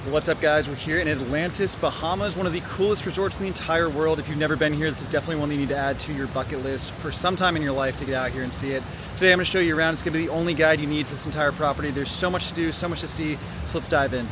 What's up, guys? We're here in Atlantis, Bahamas, one of the coolest resorts in the entire world. If you've never been here, this is definitely one that you need to add to your bucket list for some time in your life to get out here and see it. Today I'm going to show you around. It's going to be the only guide you need for this entire property. There's so much to do, so much to see, so let's dive in.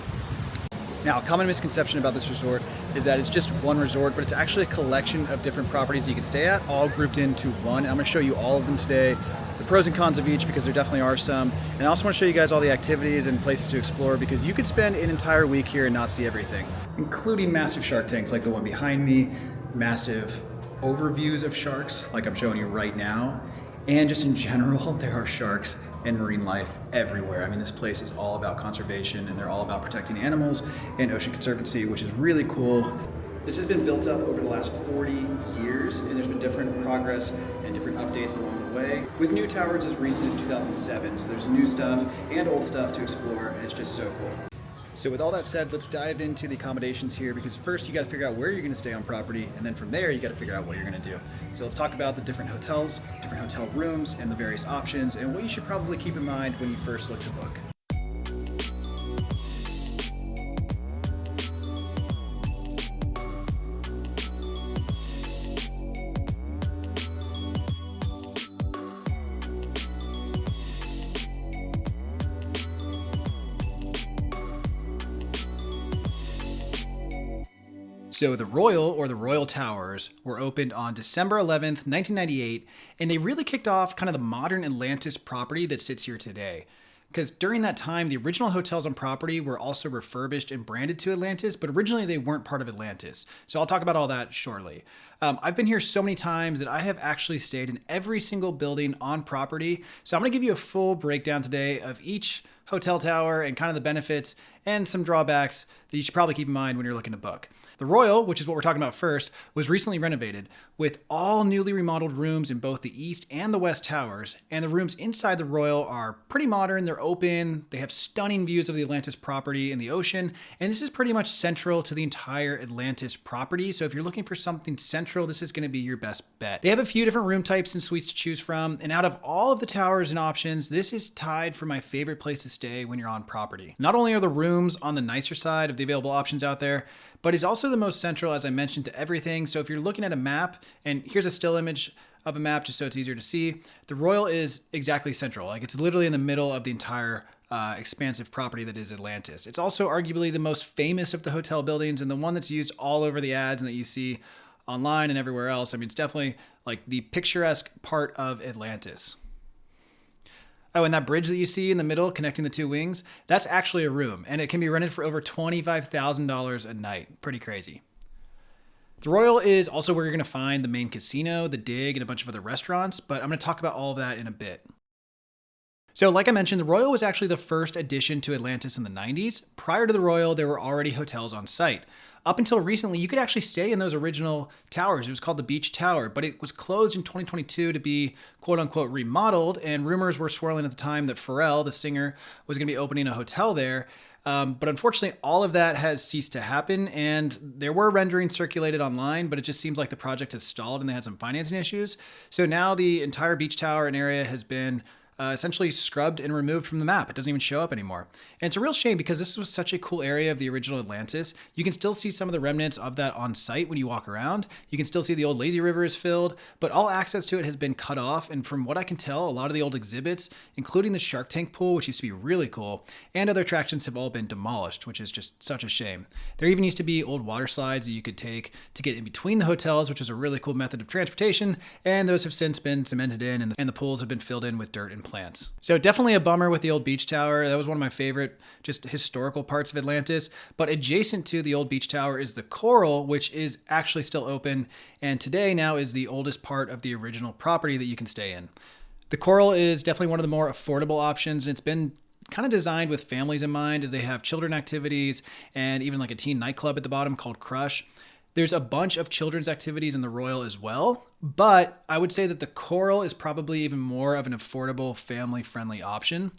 Now, a common misconception about this resort is that it's just one resort, but it's actually a collection of different properties you can stay at, all grouped into one. And I'm going to show you all of them today, the pros and cons of each, because there definitely are some. And I also want to show you guys all the activities and places to explore, because you could spend an entire week here and not see everything, including massive shark tanks like the one behind me, massive overviews of sharks like I'm showing you right now, and just in general, there are sharks and marine life everywhere. I mean, this place is all about conservation, and they're all about protecting animals and ocean conservancy, which is really cool. This has been built up over the last 40 years, and there's been different progress and different updates along the way, with new towers as recent as 2007. So there's new stuff and old stuff to explore, and it's just so cool. So with all that said, let's dive into the accommodations here, because first you got to figure out where you're going to stay on property, and then from there you got to figure out what you're going to do. So let's talk about the different hotels, different hotel rooms, and the various options, and what you should probably keep in mind when you first look to book. So the Royal, or the Royal Towers, were opened on December 11th, 1998, and they really kicked off kind of the modern Atlantis property that sits here today. Because during that time, the original hotels on property were also refurbished and branded to Atlantis, but originally they weren't part of Atlantis. So I'll talk about all that shortly. I've been here so many times that I have actually stayed in every single building on property. So I'm going to give you a full breakdown today of each hotel tower and kind of the benefits and some drawbacks that you should probably keep in mind when you're looking to book. The Royal, which is what we're talking about first, was recently renovated with all newly remodeled rooms in both the East and the West Towers. And the rooms inside the Royal are pretty modern, they're open, they have stunning views of the Atlantis property and the ocean. And this is pretty much central to the entire Atlantis property. So if you're looking for something central, this is going to be your best bet. They have a few different room types and suites to choose from. And out of all of the towers and options, this is tied for my favorite place to stay when you're on property. Not only are the rooms on the nicer side of the available options out there, but it's also the most central, as I mentioned, to everything. So if you're looking at a map, and here's a still image of a map just so it's easier to see, the Royal is exactly central. Like, it's literally in the middle of the entire expansive property that is Atlantis. It's also arguably the most famous of the hotel buildings, and the one that's used all over the ads and that you see online and everywhere else. I mean, it's definitely like the picturesque part of Atlantis. Oh, and that bridge that you see in the middle connecting the two wings, that's actually a room, and it can be rented for over $25,000 a night. Pretty crazy. The Royal is also where you're going to find the main casino, the Dig, and a bunch of other restaurants, but I'm going to talk about all of that in a bit. So like I mentioned, the Royal was actually the first addition to Atlantis in the 90s. Prior to the Royal, there were already hotels on site. Up until recently, you could actually stay in those original towers. It was called the Beach Tower, but it was closed in 2022 to be quote unquote remodeled, and rumors were swirling at the time that Pharrell, the singer, was going to be opening a hotel there. But unfortunately, all of that has ceased to happen, and there were renderings circulated online, but it just seems like the project has stalled and they had some financing issues. So now the entire beach tower and area has been essentially scrubbed and removed from the map. It doesn't even show up anymore. And it's a real shame, because this was such a cool area of the original Atlantis. You can still see some of the remnants of that on site when you walk around. You can still see the old lazy river is filled, but all access to it has been cut off. And from what I can tell, a lot of the old exhibits, including the shark tank pool, which used to be really cool, and other attractions have all been demolished, which is just such a shame. There even used to be old water slides that you could take to get in between the hotels, which is a really cool method of transportation. And those have since been cemented in, and the pools have been filled in with dirt and plants. So definitely a bummer with the old beach tower. That was one of my favorite just historical parts of Atlantis. But adjacent to the old beach tower is the Coral, which is actually still open, and today now is the oldest part of the original property that you can stay in. The Coral is definitely one of the more affordable options, and it's been kind of designed with families in mind, as they have children activities and even like a teen nightclub at the bottom called Crush. There's a bunch of children's activities in the Royal as well, but I would say that the Coral is probably even more of an affordable, family-friendly option.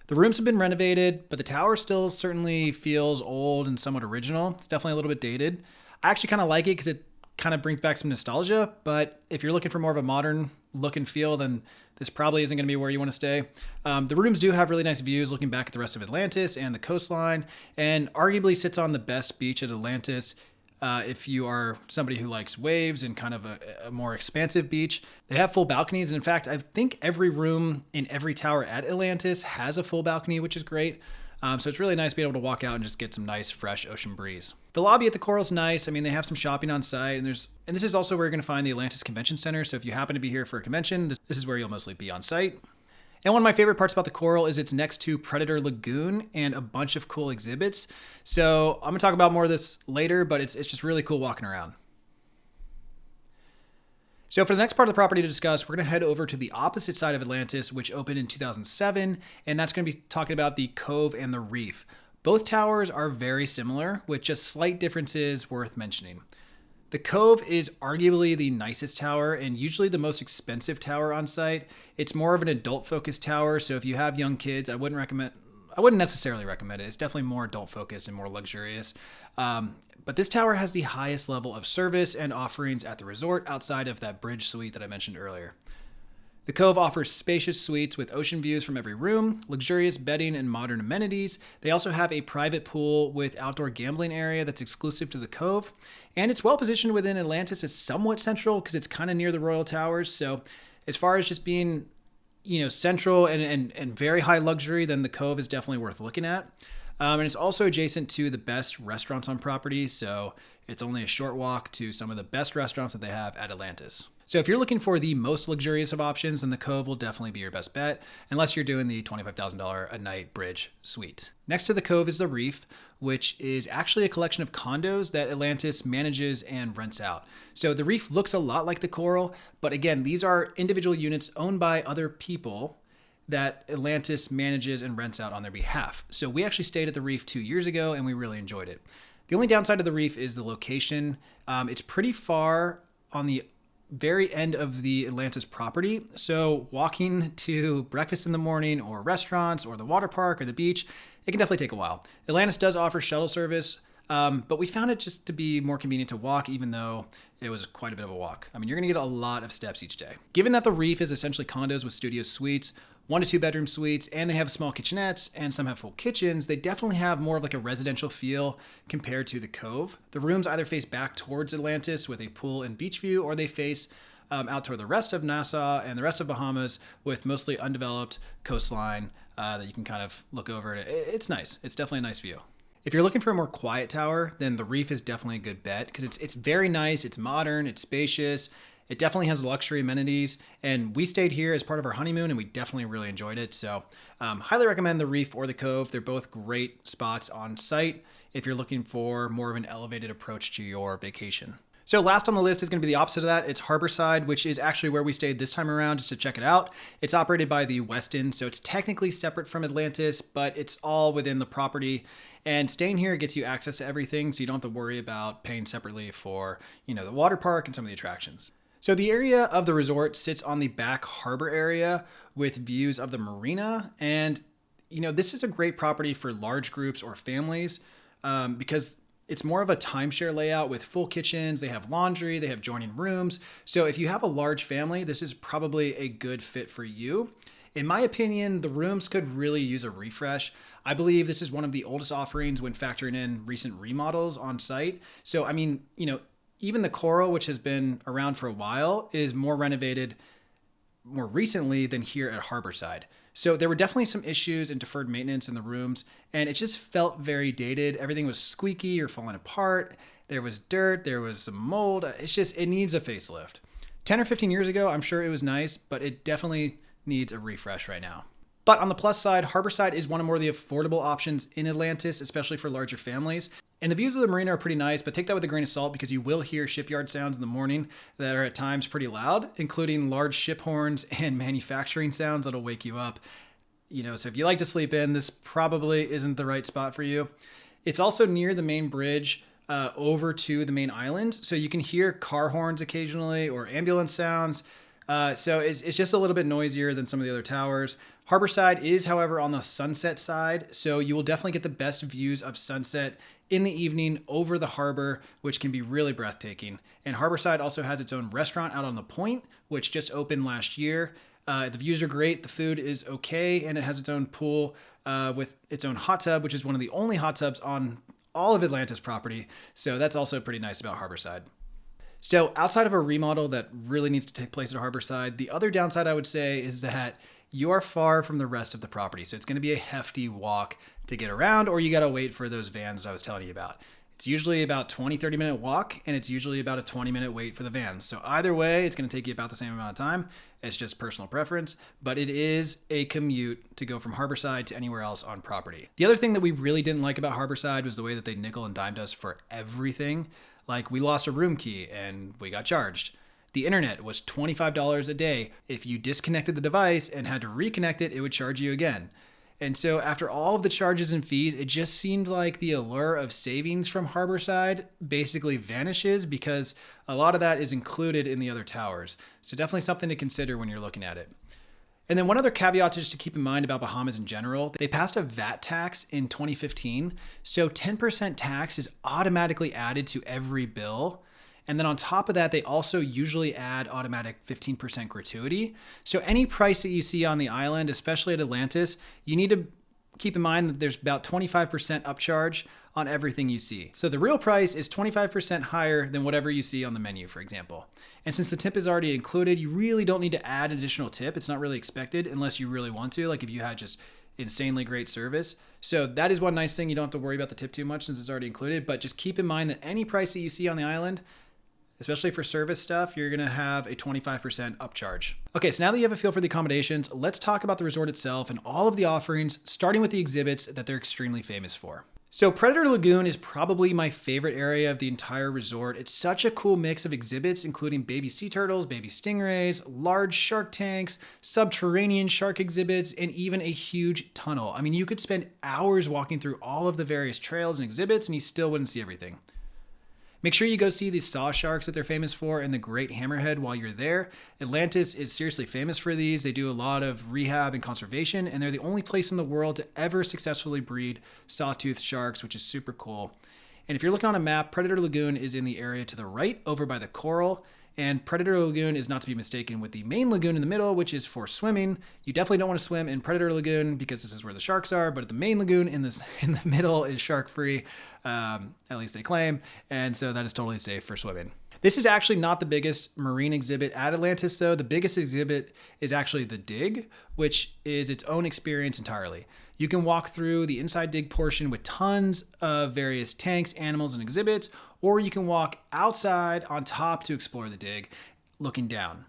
The rooms have been renovated, but the tower still certainly feels old and somewhat original. It's definitely a little bit dated. I actually kind of like it because it kind of brings back some nostalgia, but if you're looking for more of a modern look and feel, then this probably isn't going to be where you want to stay. The rooms do have really nice views looking back at the rest of Atlantis and the coastline, and arguably sits on the best beach at Atlantis. If you are somebody who likes waves and kind of a more expansive beach. They have full balconies. And in fact, I think every room in every tower at Atlantis has a full balcony, which is great. So it's really nice being able to walk out and just get some nice, fresh ocean breeze. The lobby at the Coral's nice. I mean, they have some shopping on site, and this is also where you're going to find the Atlantis Convention Center. So if you happen to be here for a convention, this is where you'll mostly be on site. And one of my favorite parts about the Coral is it's next to Predator Lagoon and a bunch of cool exhibits. So I'm gonna talk about more of this later, but it's just really cool walking around. So for the next part of the property to discuss, we're gonna head over to the opposite side of Atlantis, which opened in 2007, and that's gonna be talking about the Cove and the Reef. Both towers are very similar, with just slight differences worth mentioning. The Cove is arguably the nicest tower and usually the most expensive tower on site. It's more of an adult-focused tower, so if you have young kids, I wouldn't necessarily recommend it. It's definitely more adult-focused and more luxurious. But this tower has the highest level of service and offerings at the resort outside of that bridge suite that I mentioned earlier. The Cove offers spacious suites with ocean views from every room, luxurious bedding, and modern amenities. They also have a private pool with outdoor gambling area that's exclusive to the Cove. And it's well positioned within Atlantis. It's somewhat central because it's kind of near the Royal Towers. So as far as just being, central and very high luxury, then the Cove is definitely worth looking at. And it's also adjacent to the best restaurants on property. So it's only a short walk to some of the best restaurants that they have at Atlantis. So if you're looking for the most luxurious of options, then the Cove will definitely be your best bet, unless you're doing the $25,000 a night bridge suite. Next to the Cove is the Reef, which is actually a collection of condos that Atlantis manages and rents out. So the Reef looks a lot like the Coral, but again, these are individual units owned by other people that Atlantis manages and rents out on their behalf. So we actually stayed at the Reef 2 years ago, and we really enjoyed it. The only downside of the Reef is the location. It's pretty far on the very end of the Atlantis property. So walking to breakfast in the morning or restaurants or the water park or the beach, it can definitely take a while. Atlantis does offer shuttle service, but we found it just to be more convenient to walk, even though it was quite a bit of a walk. I mean, you're gonna get a lot of steps each day. Given that the Reef is essentially condos with studio suites, 1 to 2 bedroom suites, and they have small kitchenettes and some have full kitchens, they definitely have more of like a residential feel compared to the Cove. The rooms either face back towards Atlantis with a pool and beach view, or they face out toward the rest of Nassau and the rest of Bahamas with mostly undeveloped coastline that you can kind of look over. It's nice. It's definitely a nice view. If you're looking for a more quiet tower, then the Reef is definitely a good bet because it's very nice, it's modern, it's spacious. It definitely has luxury amenities, and we stayed here as part of our honeymoon, and we definitely really enjoyed it. So highly recommend the Reef or the Cove. They're both great spots on site if you're looking for more of an elevated approach to your vacation. So last on the list is going to be the opposite of that. It's Harborside, which is actually where we stayed this time around just to check it out. It's operated by the Westin, so it's technically separate from Atlantis, but it's all within the property. And staying here gets you access to everything, so you don't have to worry about paying separately for, the water park and some of the attractions. So the area of the resort sits on the back harbor area with views of the marina. And, this is a great property for large groups or families because it's more of a timeshare layout with full kitchens. They have laundry, they have joining rooms. So if you have a large family, this is probably a good fit for you. In my opinion, the rooms could really use a refresh. I believe this is one of the oldest offerings when factoring in recent remodels on site. So, even the Coral, which has been around for a while, is more renovated more recently than here at Harborside. So there were definitely some issues and deferred maintenance in the rooms, and it just felt very dated. Everything was squeaky or falling apart. There was dirt, there was some mold. It needs a facelift. 10 or 15 years ago, I'm sure it was nice, but it definitely needs a refresh right now. But on the plus side, Harborside is one of more of the affordable options in Atlantis, especially for larger families. And the views of the marina are pretty nice, but take that with a grain of salt because you will hear shipyard sounds in the morning that are at times pretty loud, including large ship horns and manufacturing sounds that'll wake you up. So if you like to sleep in, this probably isn't the right spot for you. It's also near the main bridge over to the main island, so you can hear car horns occasionally or ambulance sounds. So it's just a little bit noisier than some of the other towers. Harborside is, however, on the sunset side, so you will definitely get the best views of sunset in the evening over the harbor, which can be really breathtaking. And Harborside also has its own restaurant out on the point, which just opened last year. The views are great, the food is okay, and it has its own pool with its own hot tub, which is one of the only hot tubs on all of Atlantis property. So that's also pretty nice about Harborside. So outside of a remodel that really needs to take place at Harborside, the other downside I would say is that you are far from the rest of the property. So it's going to be a hefty walk to get around, or you got to wait for those vans I was telling you about. It's usually about 20-30 minute walk, and it's usually about a 20-minute wait for the vans. So either way, it's going to take you about the same amount of time. It's just personal preference, but it is a commute to go from Harborside to anywhere else on property. The other thing that we really didn't like about Harborside was the way that they nickel and dimed us for everything. Like, we lost a room key and we got charged. The internet was $25 a day. If you disconnected the device and had to reconnect it, it would charge you again. And so after all of the charges and fees, it just seemed like the allure of savings from Harborside basically vanishes because a lot of that is included in the other towers. So definitely something to consider when you're looking at it. And then one other caveat just to keep in mind about Bahamas in general, they passed a VAT tax in 2015. So 10% tax is automatically added to every bill. And then on top of that, they also usually add automatic 15% gratuity. So any price that you see on the island, especially at Atlantis, you need to keep in mind that there's about 25% upcharge on everything you see. So the real price is 25% higher than whatever you see on the menu, for example. And since the tip is already included, you really don't need to add an additional tip. It's not really expected unless you really want to, like if you had just insanely great service. So that is one nice thing. You don't have to worry about the tip too much since it's already included, but just keep in mind that any price that you see on the island, especially for service stuff, you're gonna have a 25% upcharge. Okay, so now that you have a feel for the accommodations, let's talk about the resort itself and all of the offerings, starting with the exhibits that they're extremely famous for. So Predator Lagoon is probably my favorite area of the entire resort. It's such a cool mix of exhibits, including baby sea turtles, baby stingrays, large shark tanks, subterranean shark exhibits, and even a huge tunnel. I mean, you could spend hours walking through all of the various trails and exhibits and you still wouldn't see everything. Make sure you go see these saw sharks that they're famous for and the great hammerhead while you're there. Atlantis is seriously famous for these. They do a lot of rehab and conservation, and they're the only place in the world to ever successfully breed sawtooth sharks, which is super cool. And if you're looking on a map, Predator Lagoon is in the area to the right over by the coral. And Predator Lagoon is not to be mistaken with the main lagoon in the middle, which is for swimming. You definitely don't want to swim in Predator Lagoon because this is where the sharks are, but the main lagoon in the middle is shark-free, at least they claim, and so that is totally safe for swimming. This is actually not the biggest marine exhibit at Atlantis, though. The biggest exhibit is actually the dig, which is its own experience entirely. You can walk through the inside dig portion with tons of various tanks, animals, and exhibits, or you can walk outside on top to explore the dig, looking down.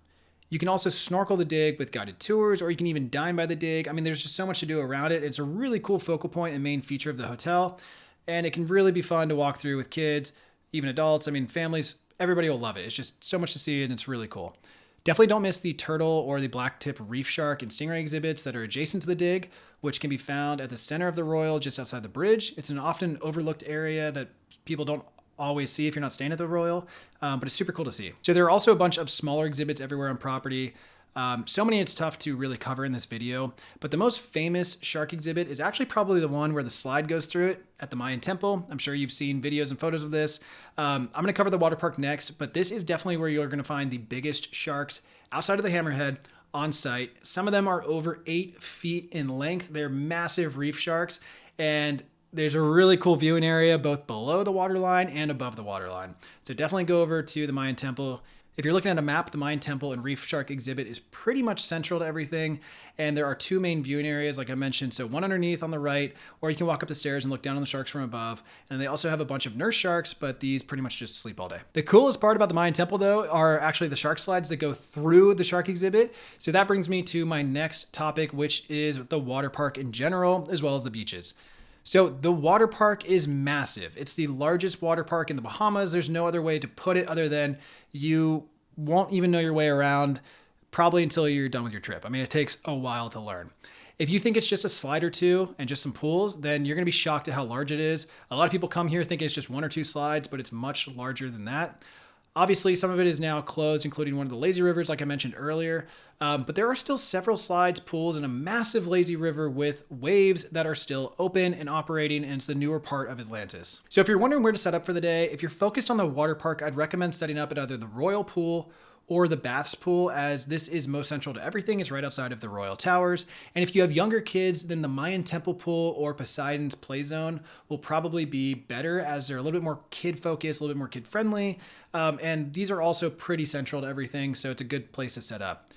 You can also snorkel the dig with guided tours, or you can even dine by the dig. I mean, there's just so much to do around it. It's a really cool focal point and main feature of the hotel, and it can really be fun to walk through with kids, even adults. I mean, families, everybody will love it. It's just so much to see, and it's really cool. Definitely don't miss the turtle or the black tip reef shark and stingray exhibits that are adjacent to the dig, which can be found at the center of the Royal just outside the bridge. It's an often overlooked area that people don't always see if you're not staying at the Royal, but it's super cool to see. So there are also a bunch of smaller exhibits everywhere on property. So many it's tough to really cover in this video, but the most famous shark exhibit is actually probably the one where the slide goes through it at the Mayan Temple. I'm sure you've seen videos and photos of this. I'm gonna cover the Waterpark next, but this is definitely where you're gonna find the biggest sharks outside of the hammerhead on site. Some of them are over 8 feet in length. They're massive reef sharks, and there's a really cool viewing area both below the waterline and above the waterline. So definitely go over to the Mayan Temple. If you're looking at a map, the Mayan Temple and Reef Shark exhibit is pretty much central to everything. And there are 2 main viewing areas, like I mentioned. So one underneath on the right, or you can walk up the stairs and look down on the sharks from above. And they also have a bunch of nurse sharks, but these pretty much just sleep all day. The coolest part about the Mayan Temple, though, are actually the shark slides that go through the shark exhibit. So that brings me to my next topic, which is the water park in general, as well as the beaches. So the water park is massive. It's the largest water park in the Bahamas. There's no other way to put it other than you won't even know your way around probably until you're done with your trip. I mean, it takes a while to learn. If you think it's just a slide or 2 and just some pools, then you're gonna be shocked at how large it is. A lot of people come here thinking it's just 1 or 2 slides, but it's much larger than that. Obviously, some of it is now closed, including one of the lazy rivers, like I mentioned earlier. But there are still several slides, pools, and a massive lazy river with waves that are still open and operating, and it's the newer part of Atlantis. So if you're wondering where to set up for the day, if you're focused on the water park, I'd recommend setting up at either the Royal Pool or the Baths Pool, as this is most central to everything. It's right outside of the Royal Towers. And if you have younger kids, then the Mayan Temple Pool or Poseidon's Play Zone will probably be better, as they're a little bit more kid-focused, a little bit more kid-friendly. And these are also pretty central to everything, so it's a good place to set up.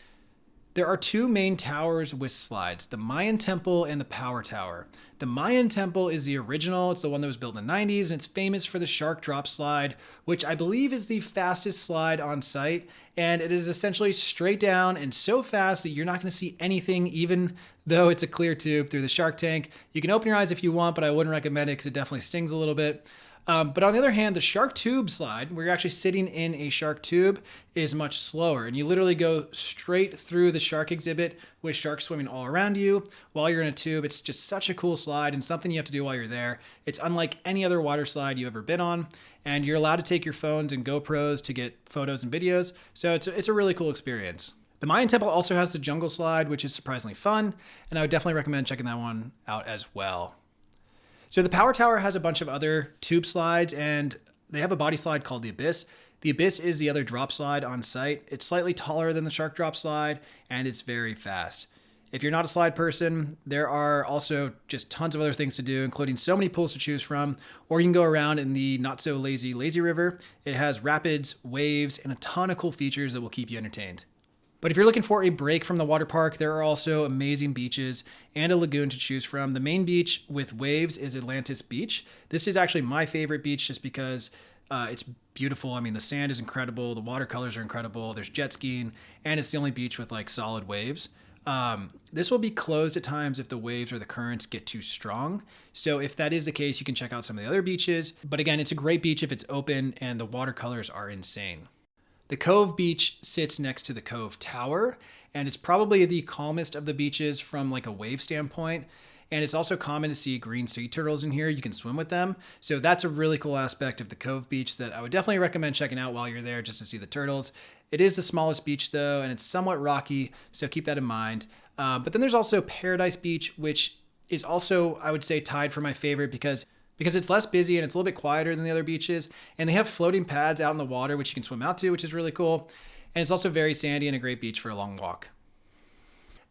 There are two main towers with slides, the Mayan Temple and the Power Tower. The Mayan Temple is the original. It's the one that was built in the 90s, and it's famous for the shark drop slide, which I believe is the fastest slide on site. And it is essentially straight down and so fast that you're not going to see anything, even though it's a clear tube through the shark tank. You can open your eyes if you want, but I wouldn't recommend it because it definitely stings a little bit. But on the other hand, the shark tube slide, where you're actually sitting in a shark tube, is much slower. And you literally go straight through the shark exhibit with sharks swimming all around you while you're in a tube. It's just such a cool slide and something you have to do while you're there. It's unlike any other water slide you've ever been on. And you're allowed to take your phones and GoPros to get photos and videos. So it's a really cool experience. The Mayan Temple also has the jungle slide, which is surprisingly fun. And I would definitely recommend checking that one out as well. So the Power Tower has a bunch of other tube slides, and they have a body slide called the Abyss. The Abyss is the other drop slide on site. It's slightly taller than the shark drop slide, and it's very fast. If you're not a slide person, there are also just tons of other things to do, including so many pools to choose from. Or you can go around in the not so lazy river. It has rapids, waves, and a ton of cool features that will keep you entertained. But if you're looking for a break from the water park, there are also amazing beaches and a lagoon to choose from. The main beach with waves is Atlantis Beach. This is actually my favorite beach just because it's beautiful. I mean, the sand is incredible. The watercolors are incredible. There's jet skiing, and it's the only beach with like solid waves. This will be closed at times if the waves or the currents get too strong. So if that is the case, you can check out some of the other beaches. But again, it's a great beach if it's open, and the watercolors are insane. The Cove beach sits next to the Cove Tower, and it's probably the calmest of the beaches from like a wave standpoint. And it's also common to see green sea turtles in here. You can swim with them. So that's a really cool aspect of the Cove beach that I would definitely recommend checking out while you're there, just to see the turtles. It is the smallest beach though, and it's somewhat rocky, so keep that in mind. But then there's also Paradise Beach, which is also, I would say, tied for my favorite because it's less busy and it's a little bit quieter than the other beaches. And they have floating pads out in the water, which you can swim out to, which is really cool. And it's also very sandy and a great beach for a long walk.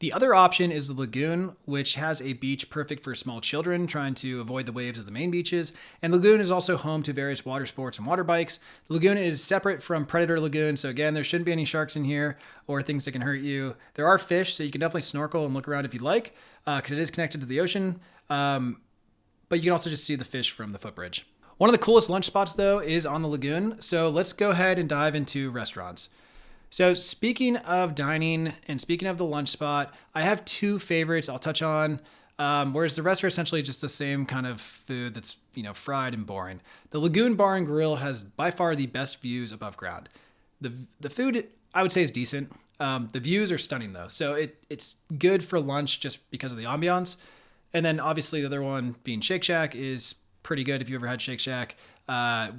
The other option is the Lagoon, which has a beach perfect for small children trying to avoid the waves of the main beaches. And Lagoon is also home to various water sports and water bikes. The Lagoon is separate from Predator Lagoon, so again, there shouldn't be any sharks in here or things that can hurt you. There are fish, so you can definitely snorkel and look around if you'd like, because it is connected to the ocean. But you can also just see the fish from the footbridge. One of the coolest lunch spots, though, is on the Lagoon. So let's go ahead and dive into restaurants. So speaking of dining and speaking of the lunch spot, I have two favorites I'll touch on, whereas the rest are essentially just the same kind of food that's, fried and boring. The Lagoon Bar and Grill has by far the best views above ground. The food, I would say, is decent. The views are stunning, though. So it's good for lunch just because of the ambiance. And then obviously the other one being Shake Shack is pretty good if you ever had Shake Shack.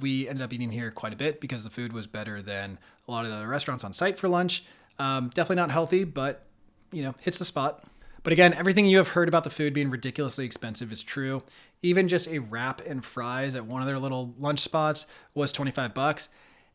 We ended up eating here quite a bit because the food was better than a lot of the other restaurants on site for lunch. Definitely not healthy, but hits the spot. But again, everything you have heard about the food being ridiculously expensive is true. Even just a wrap and fries at one of their little lunch spots was $25.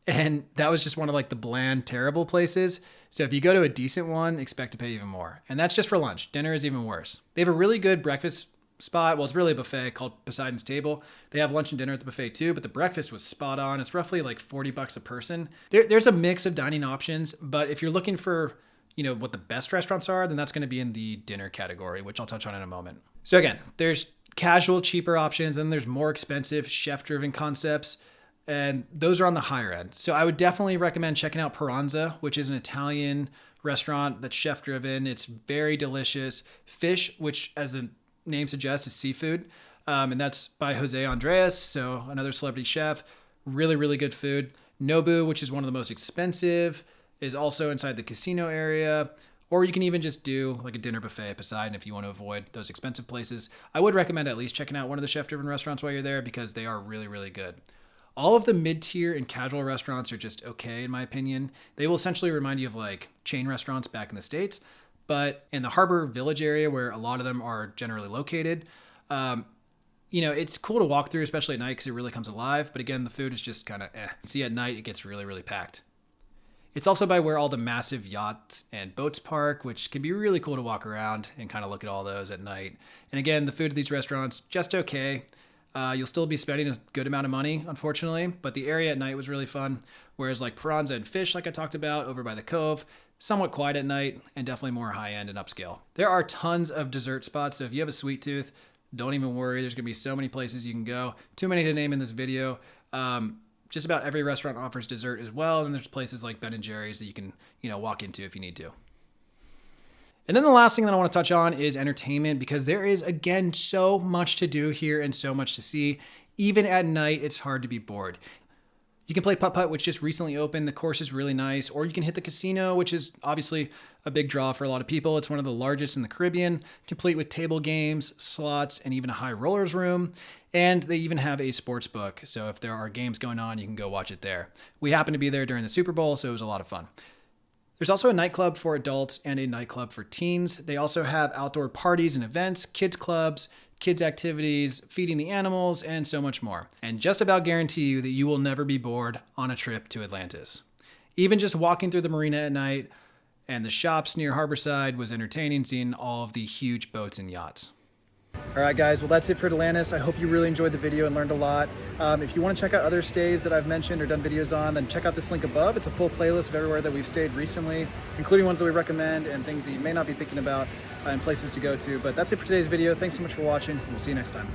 And that was just one of like the bland, terrible places. So if you go to a decent one, expect to pay even more. And that's just for lunch. Dinner is even worse. They have a really good breakfast spot. Well, it's really a buffet called Poseidon's Table. They have lunch and dinner at the buffet too, but the breakfast was spot on. It's roughly like $40 a person. There's a mix of dining options, but if you're looking for, what the best restaurants are, then that's going to be in the dinner category, which I'll touch on in a moment. So again, there's casual, cheaper options, and there's more expensive, chef-driven concepts. And those are on the higher end. So I would definitely recommend checking out Peranza, which is an Italian restaurant that's chef driven. It's very delicious. Fish, which as the name suggests is seafood. And that's by Jose Andres. So another celebrity chef, really, really good food. Nobu, which is one of the most expensive, is also inside the casino area. Or you can even just do like a dinner buffet at Poseidon if you want to avoid those expensive places. I would recommend at least checking out one of the chef driven restaurants while you're there because they are really, really good. All of the mid-tier and casual restaurants are just okay, in my opinion. They will essentially remind you of like chain restaurants back in the States. But in the Harbor Village area, where a lot of them are generally located, it's cool to walk through, especially at night, because it really comes alive. But again, the food is just kind of eh. See, at night, it gets really, really packed. It's also by where all the massive yachts and boats park, which can be really cool to walk around and kind of look at all those at night. And again, the food at these restaurants, just okay. You'll still be spending a good amount of money, unfortunately, but the area at night was really fun. Whereas like Piranha and Fish, like I talked about, over by the Cove, somewhat quiet at night and definitely more high-end and upscale. There are tons of dessert spots, so if you have a sweet tooth, don't even worry. There's going to be so many places you can go. Too many to name in this video. Just about every restaurant offers dessert as well, and there's places like Ben & Jerry's that you can, walk into if you need to. And then the last thing that I want to touch on is entertainment, because there is, again, so much to do here and so much to see. Even at night, it's hard to be bored. You can play putt-putt, which just recently opened. The course is really nice. Or you can hit the casino, which is obviously a big draw for a lot of people. It's one of the largest in the Caribbean, complete with table games, slots, and even a high rollers room. And they even have a sports book. So if there are games going on, you can go watch it there. We happened to be there during the Super Bowl, so it was a lot of fun. There's also a nightclub for adults and a nightclub for teens. They also have outdoor parties and events, kids clubs, kids activities, feeding the animals, and so much more. And just about guarantee you that you will never be bored on a trip to Atlantis. Even just walking through the marina at night and the shops near Harborside was entertaining, seeing all of the huge boats and yachts. All right, guys, well, that's it for Atlantis. I hope you really enjoyed the video and learned a lot. If you want to check out other stays that I've mentioned or done videos on, then check out this link above. It's a full playlist of everywhere that we've stayed recently, including ones that we recommend and things that you may not be thinking about and places to go to. But that's it for today's video. Thanks so much for watching, and we'll see you next time.